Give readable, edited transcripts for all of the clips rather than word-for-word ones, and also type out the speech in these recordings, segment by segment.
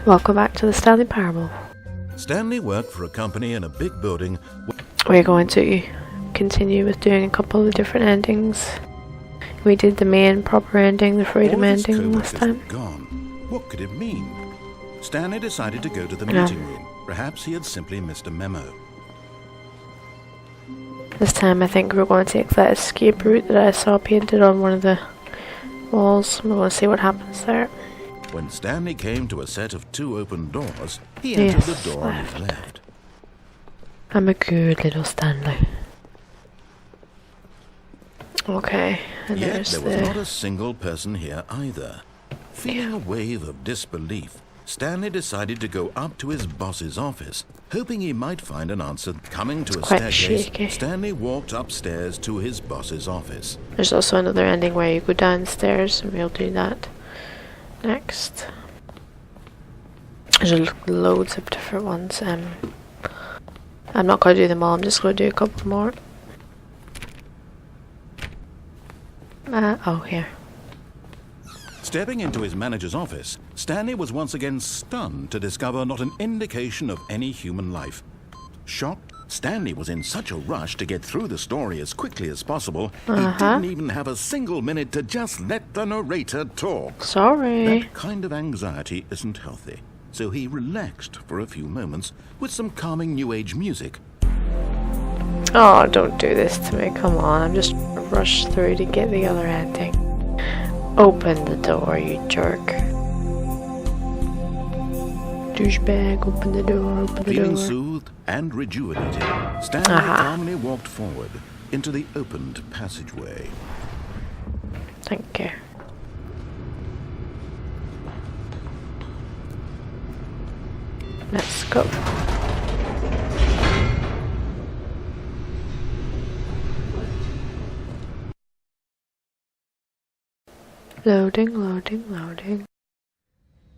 Welcome back to the Stanley Parable. Stanley worked for a company in a big building. We're going to continue with doing a couple of different endings. We did the main proper ending, the freedom ending last time. Gone. What could it mean? Stanley decided to go to the meeting room. Perhaps he had simply missed a memo. This time I think we're going to take that escape route that I saw painted on one of the walls. We're going to see what happens there. When Stanley came to a set of 2 open doors, he entered the door on his left. I'm a good little Stanley. Okay, and Yet there's there was not a single person here either. Feeling a wave of disbelief, Stanley decided to go up to his boss's office, hoping he might find an answer. Coming to a staircase, shaky. Stanley walked upstairs to his boss's office. There's also another ending where you go downstairs, and we'll do that next. There's loads of different ones. I'm not going to do them all, I'm just going to do a couple more. Oh, here. Stepping into his manager's office, Stanley was once again stunned to discover not an indication of any human life. Shocked, Stanley was in such a rush to get through the story as quickly as possible, he didn't even have a single minute to just let the narrator talk. Sorry. That kind of anxiety isn't healthy, so he relaxed for a few moments with some calming New Age music. Oh, don't do this to me, come on, I'm just gonna rush through to get the other ending. Open the door, you jerk. Douchebag, open the door, open the door. Feeling soothed and rejuvenated, Stanley calmly walked forward into the opened passageway. Thank you. Let's go. Loading, loading, loading.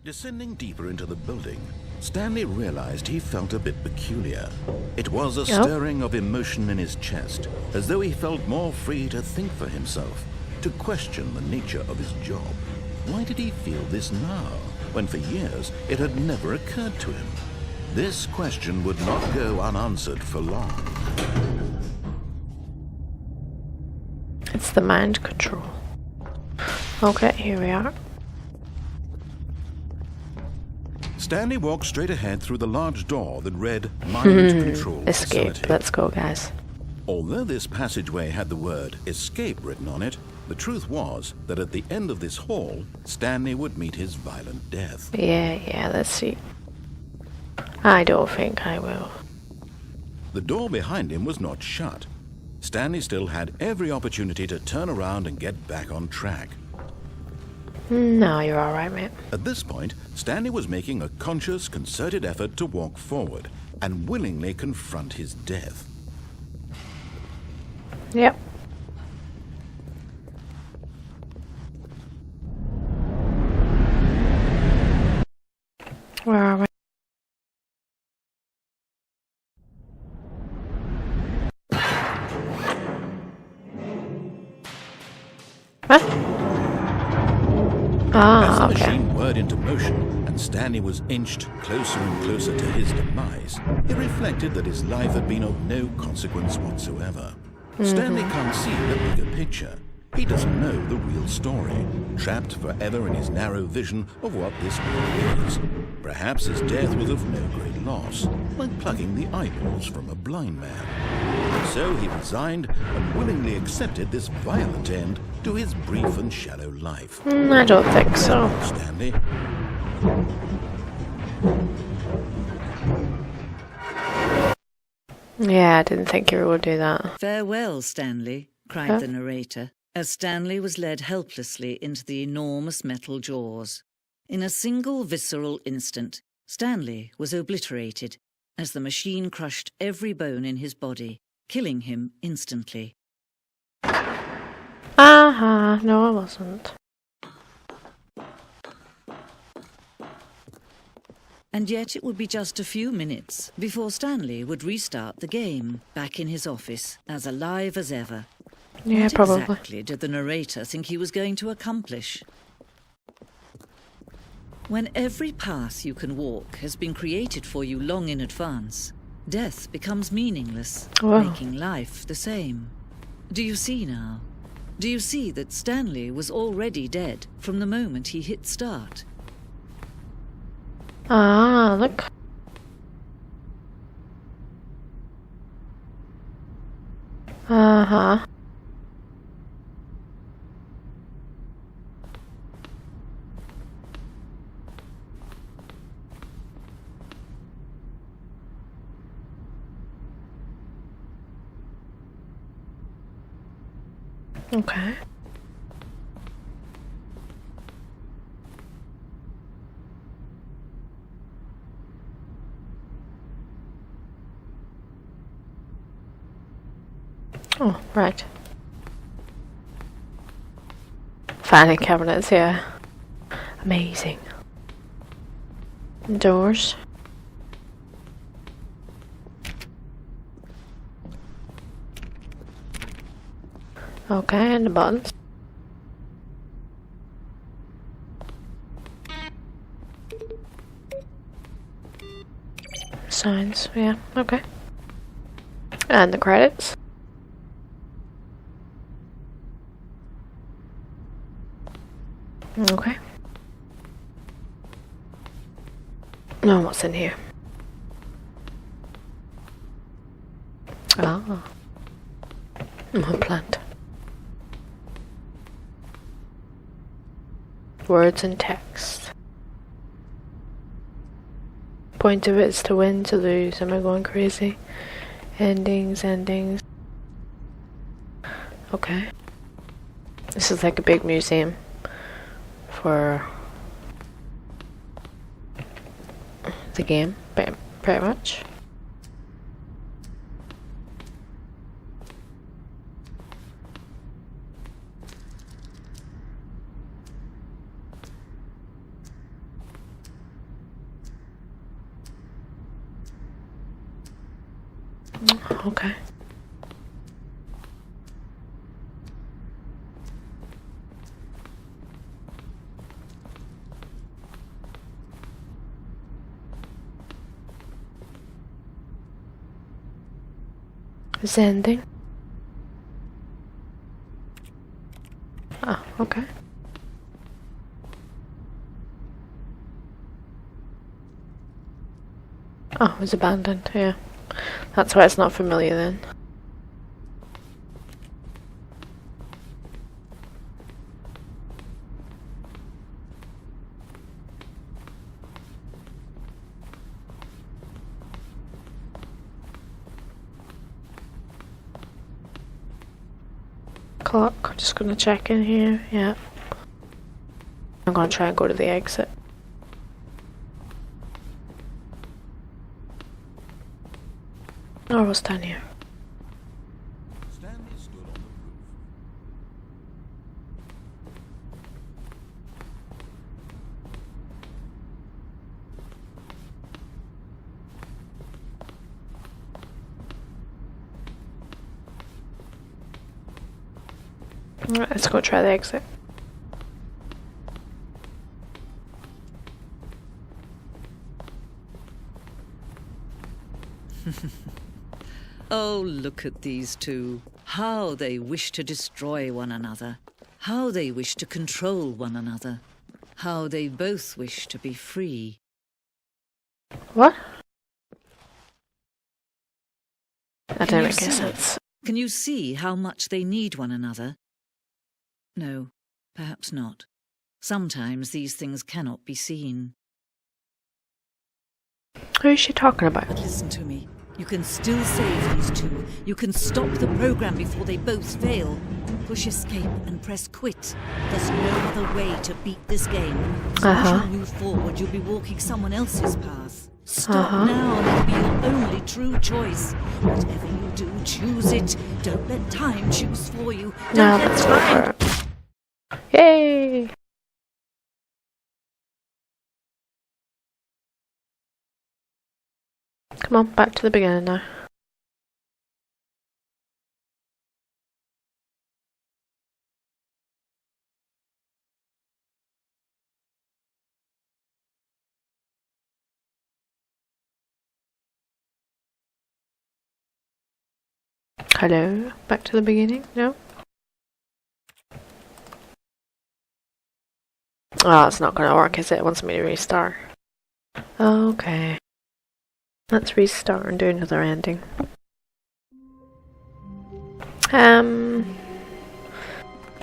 Descending deeper into the building, Stanley realized he felt a bit peculiar. It was a stirring of emotion in his chest, as though he felt more free to think for himself, to question the nature of his job. Why did he feel this now, when for years it had never occurred to him? This question would not go unanswered for long. It's the mind control. Okay, here we are. Stanley walked straight ahead through the large door that read Mind Control Escape. Facility. Let's go, guys. Although this passageway had the word escape written on it, the truth was that at the end of this hall, Stanley would meet his violent death. Yeah, let's see. I don't think I will. The door behind him was not shut. Stanley still had every opportunity to turn around and get back on track. No, you're alright, mate. At this point, Stanley was making a conscious, concerted effort to walk forward and willingly confront his death. Yep. Where are we? What? As the Okay. machine whirred into motion and Stanley was inched closer and closer to his demise, he reflected that his life had been of no consequence whatsoever. Stanley can't see the bigger picture. He doesn't know the real story, trapped forever in his narrow vision of what this world is. Perhaps his death was of no great loss, like plucking the eyeballs from a blind man. So he resigned and willingly accepted this violent end to his brief and shallow life. I don't think so. Stanley. Yeah, I didn't think you would do that. "Farewell, Stanley," cried the narrator, as Stanley was led helplessly into the enormous metal jaws. In a single visceral instant, Stanley was obliterated as the machine crushed every bone in his body, killing him instantly. No I wasn't. And yet it would be just a few minutes before Stanley would restart the game, back in his office, as alive as ever. Yeah, What probably. exactly did the narrator think he was going to accomplish? When every path you can walk has been created for you long in advance, death becomes meaningless, Wow. making life the same. Do you see now? Do you see that Stanley was already dead from the moment he hit start? Ah, look. Uh-huh. Okay. Oh, right. Filing cabinets, yeah. Amazing. Doors. Okay, and the buttons. Signs, yeah, okay. And the credits. Okay. Now what's in here? Ah. A plant. Words and text. Point of it is to win, to lose. Am I going crazy? Endings. Okay. This is like a big museum for the game, pretty much. Okay. Is it ending? Ah, okay. Oh, it was abandoned, yeah. That's why it's not familiar then. Clock, I'm just gonna check in here, yeah. I'm gonna try and go to the exit. Or what's down here? Stanley stood on the roof. Alright, let's go try the exit. Oh, look at these two. How they wish to destroy one another. How they wish to control one another. How they both wish to be free. What? I Can don't you make see sense. Can you see how much they need one another? No, perhaps not. Sometimes these things cannot be seen. Who is she talking about? But listen to me. You can still save these two. You can stop the program before they both fail. Push escape and press quit. There's no other way to beat this game. So as you move forward, you'll be walking someone else's path. Stop now and it'll be your only true choice. Whatever you do, choose it. Don't let time choose for you. Now Don't let's let go time. for it. Yay! Come on, back to the beginning now. Hello? Back to the beginning? No? Oh, it's not gonna work, is it? It wants me to restart. Okay. Let's restart and do another ending.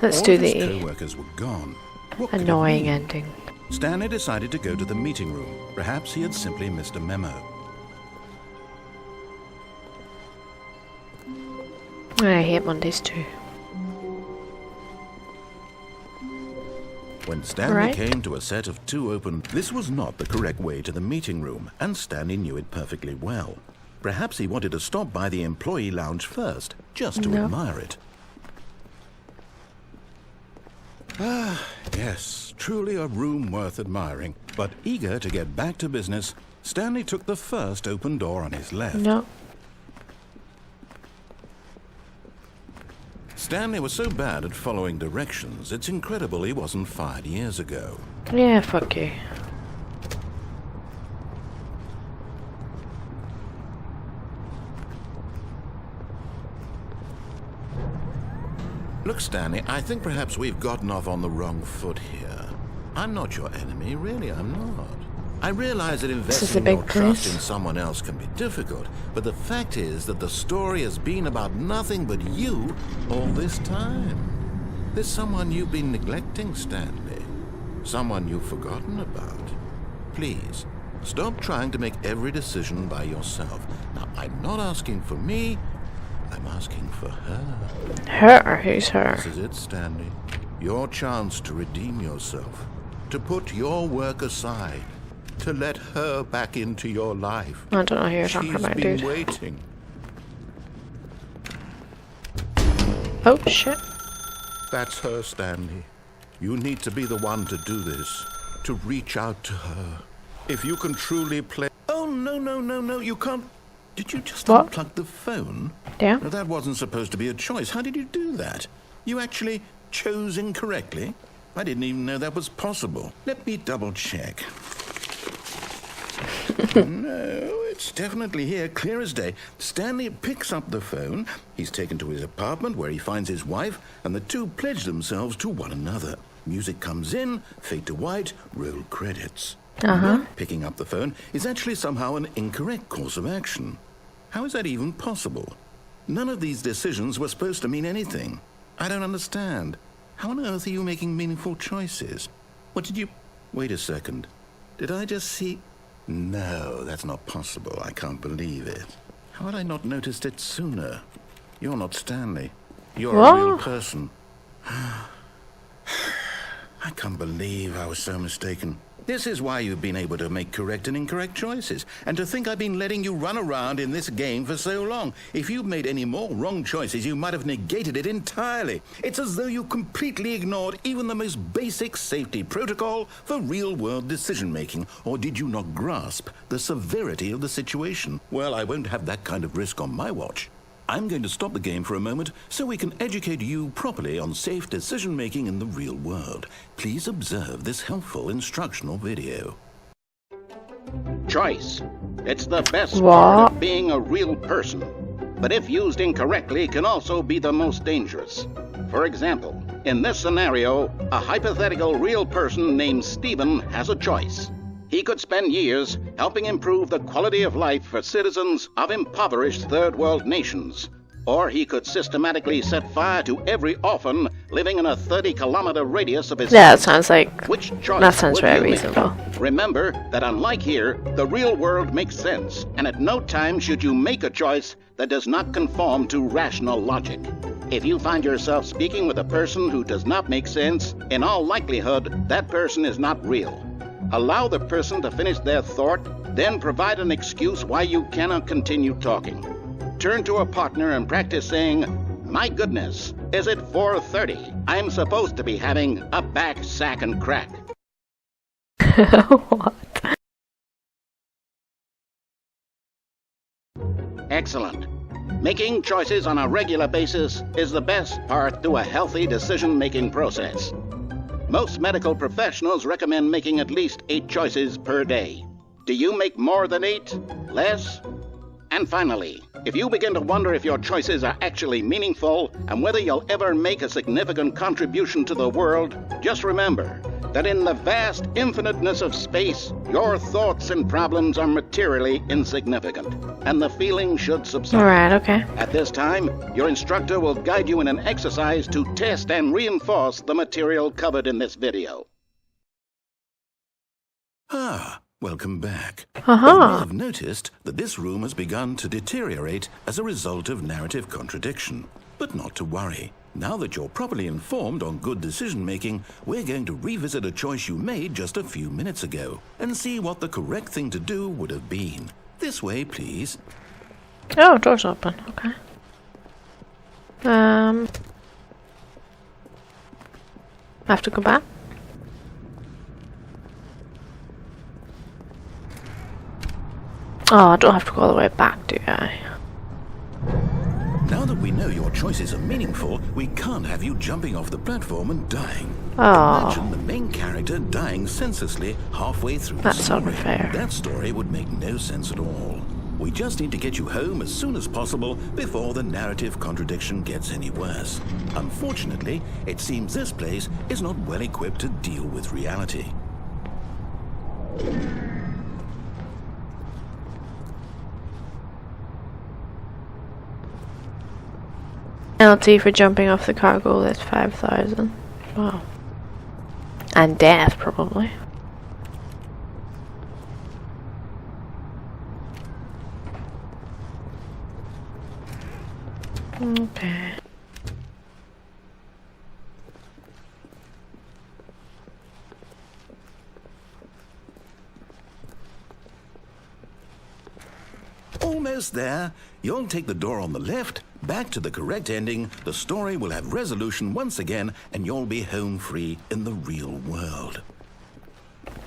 Let's do the co-workers were gone. annoying ending. Stanley decided to go to the meeting room. Perhaps he had simply missed a memo. I hate Mondays too. When Stanley came to a set of 2 open, this was not the correct way to the meeting room, and Stanley knew it perfectly well. Perhaps he wanted to stop by the employee lounge first, just to admire it. Ah, yes, truly a room worth admiring. But eager to get back to business, Stanley took the first open door on his left. No. Stanley was so bad at following directions, it's incredible he wasn't fired years ago. Yeah, fuck you. Look, Stanley, I think perhaps we've gotten off on the wrong foot here. I'm not your enemy, really, I'm not. I realize that investing your trust in someone else can be difficult, but the fact is that the story has been about nothing but you all this time. There's someone you've been neglecting, Stanley. Someone you've forgotten about. Please, stop trying to make every decision by yourself. Now, I'm not asking for me, I'm asking for her. Her? Who's her? This is it, Stanley. Your chance to redeem yourself. To put your work aside. To let her back into your life. I don't know who you're talking about, dude. She's been waiting. Oh, shit. That's her, Stanley. You need to be the one to do this. To reach out to her. If you can truly play... Oh, no, you can't... Did you just unplug the phone? Yeah. No, that wasn't supposed to be a choice. How did you do that? You actually chose incorrectly? I didn't even know that was possible. Let me double check. No, it's definitely here, clear as day. Stanley picks up the phone. He's taken to his apartment where he finds his wife, and the two pledge themselves to one another. Music comes in, fade to white, roll credits. Picking up the phone is actually somehow an incorrect course of action. How is that even possible? None of these decisions were supposed to mean anything. I don't understand. How on earth are you making meaningful choices? What did you... Wait a second. Did I just see... No, that's not possible. I can't believe it. How had I not noticed it sooner? You're not Stanley. You're a real person. I can't believe I was so mistaken. This is why you've been able to make correct and incorrect choices. And to think I've been letting you run around in this game for so long. If you'd made any more wrong choices, you might have negated it entirely. It's as though you completely ignored even the most basic safety protocol for real-world decision-making. Or did you not grasp the severity of the situation? Well, I won't have that kind of risk on my watch. I'm going to stop the game for a moment so we can educate you properly on safe decision-making in the real world. Please observe this helpful instructional video. Choice. It's the best part of being a real person. But if used incorrectly, can also be the most dangerous. For example, in this scenario, a hypothetical real person named Stephen has a choice. He could spend years helping improve the quality of life for citizens of impoverished third world nations. Or he could systematically set fire to every orphan living in a 30-kilometer radius of his that sounds like... Which choice that sounds would very you make? reasonable. Remember that unlike here, the real world makes sense, and at no time should you make a choice that does not conform to rational logic. If you find yourself speaking with a person who does not make sense, in all likelihood, that person is not real. Allow the person to finish their thought, then provide an excuse why you cannot continue talking. Turn to a partner and practice saying, "My goodness, is it 4:30? I'm supposed to be having a back, sack, and crack." What? Excellent. Making choices on a regular basis is the best part to a healthy decision-making process. Most medical professionals recommend making at least 8 choices per day. Do you make more than 8? Less? And finally, if you begin to wonder if your choices are actually meaningful and whether you'll ever make a significant contribution to the world, just remember that in the vast infiniteness of space, your thoughts and problems are materially insignificant, and the feeling should subside. Alright, okay. At this time, your instructor will guide you in an exercise to test and reinforce the material covered in this video. Ah, welcome back. Uh-huh. You may have noticed that this room has begun to deteriorate as a result of narrative contradiction. But not to worry. Now that you're properly informed on good decision-making, we're going to revisit a choice you made just a few minutes ago and see what the correct thing to do would have been. This way, please. Oh, door's open. Okay. I have to go back. Oh, I don't have to go all the way back, do I? Now that we know your choices are meaningful, we can't have you jumping off the platform and dying. Oh. Imagine the main character dying senselessly halfway through That's the story. not fair. That story would make no sense at all. We just need to get you home as soon as possible before the narrative contradiction gets any worse. Unfortunately, it seems this place is not well equipped to deal with reality. Penalty for jumping off the cargo lift 5,000. Wow. And death, probably. Okay. Almost there. You'll take the door on the left, back to the correct ending, the story will have resolution once again, and you'll be home free in the real world.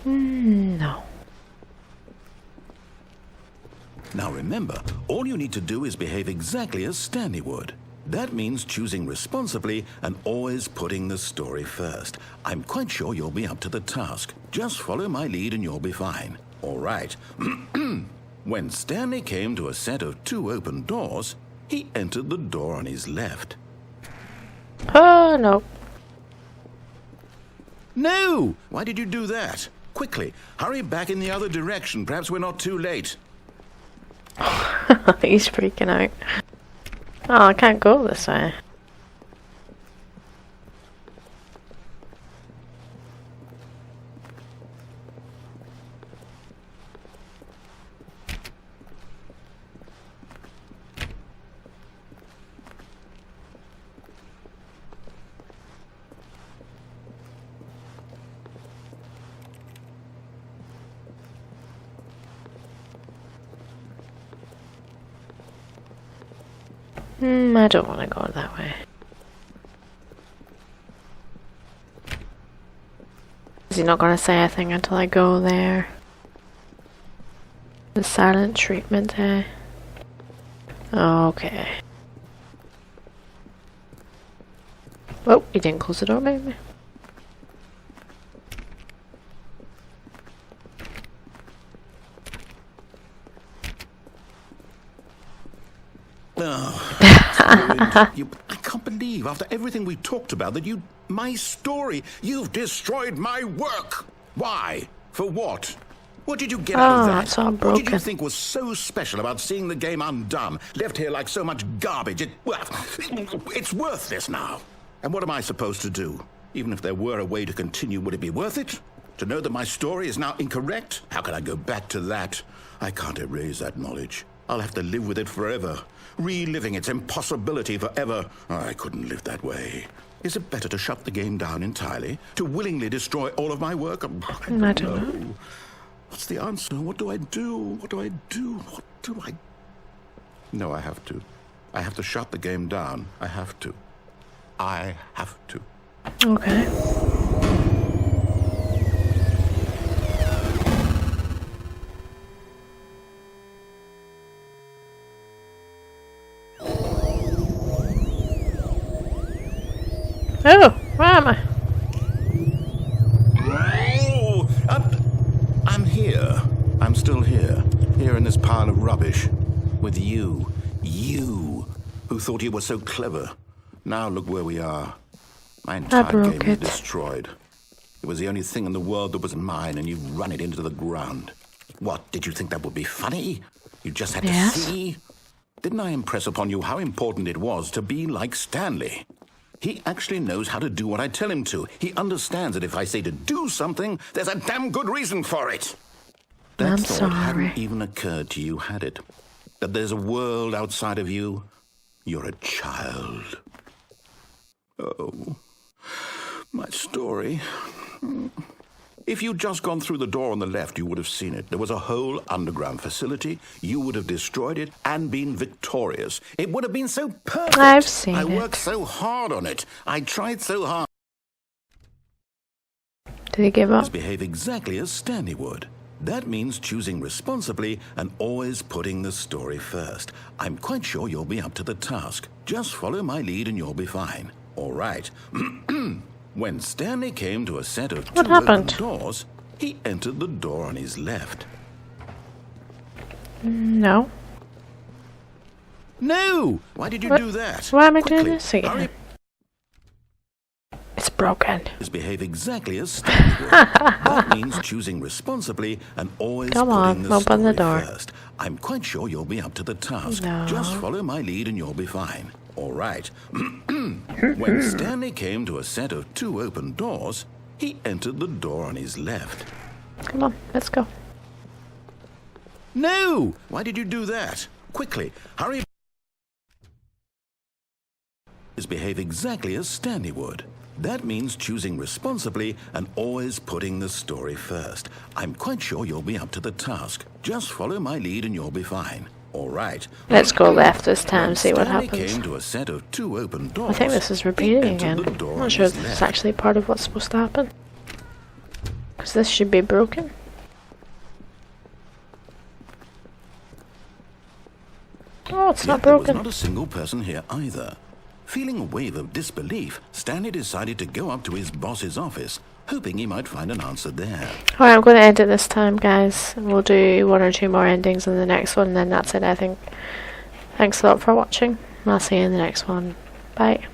No. Now remember, all you need to do is behave exactly as Stanley would. That means choosing responsibly and always putting the story first. I'm quite sure you'll be up to the task. Just follow my lead and you'll be fine. All right. When Stanley came to a set of 2 open doors, he entered the door on his left. Oh, no. No! Why did you do that? Quickly, hurry back in the other direction. Perhaps we're not too late. He's freaking out. Oh, I can't go this way. I don't want to go that way. Is he not going to say anything until I go there? The silent treatment, eh? Okay. Oh, he didn't close the door, maybe? I can't believe, after everything we talked about, that my story, you've destroyed my work. Why? For what? What did you get out of that? It's all What broken. did you think was so special about seeing the game undone, left here like so much garbage? It's worthless now. And what am I supposed to do? Even if there were a way to continue, would it be worth it? To know that my story is now incorrect? How can I go back to that? I can't erase that knowledge. I'll have to live with it forever, reliving its impossibility forever. I couldn't live that way. Is it better to shut the game down entirely? To willingly destroy all of my work? I don't know. What's the answer? What do I do? What do I do? What do I... No, I have to. I have to shut the game down. I have to. I have to. Okay. Oh, where am I? Oh, I'm here. I'm still here. Here in this pile of rubbish. with you. You, who thought you were so clever. Now look where we are. My entire game is destroyed. It was the only thing in the world that was mine, and you've run it into the ground. What, did you think that would be funny? You just had to see? Didn't I impress upon you how important it was to be like Stanley? He actually knows how to do what I tell him to. He understands that if I say to do something, there's a damn good reason for it. That thought hadn't even occurred to you, had it? That there's a world outside of you? You're a child. Oh, my story. If you'd just gone through the door on the left, you would have seen it. There was a whole underground facility. You would have destroyed it and been victorious. It would have been so perfect. I've seen it. I worked so hard on it. I tried so hard. Did he give up? Behave exactly as Stanley would. That means choosing responsibly and always putting the story first. I'm quite sure you'll be up to the task. Just follow my lead and you'll be fine. All right. When Stanley came to a set of two open doors, he entered the door on his left. No. No! Why did you do that? Why am I doing this again? It's broken. Behave exactly as Stanley would. That means choosing responsibly and always putting the story first. I'm quite sure you'll be up to the task. No. Just follow my lead and you'll be fine. All right. When Stanley came to a set of two open doors, he entered the door on his left. Come on, let's go. No! Why did you do that? Quickly, hurry. Behave exactly as Stanley would. That means choosing responsibly and always putting the story first. I'm quite sure you'll be up to the task. Just follow my lead and you'll be fine. All right. Let's go left this time, see what happens. Came to a set of two open doors. I think this is repeating again. I'm not sure if this is actually part of what's supposed to happen. Because this should be broken. Oh, it's not broken. There was not a single person here either. Feeling a wave of disbelief, Stanley decided to go up to his boss's office, hoping he might find an answer there. Alright, I'm going to end it this time, guys. We'll do one or two more endings in the next one, and then that's it, I think. Thanks a lot for watching. I'll see you in the next one. Bye.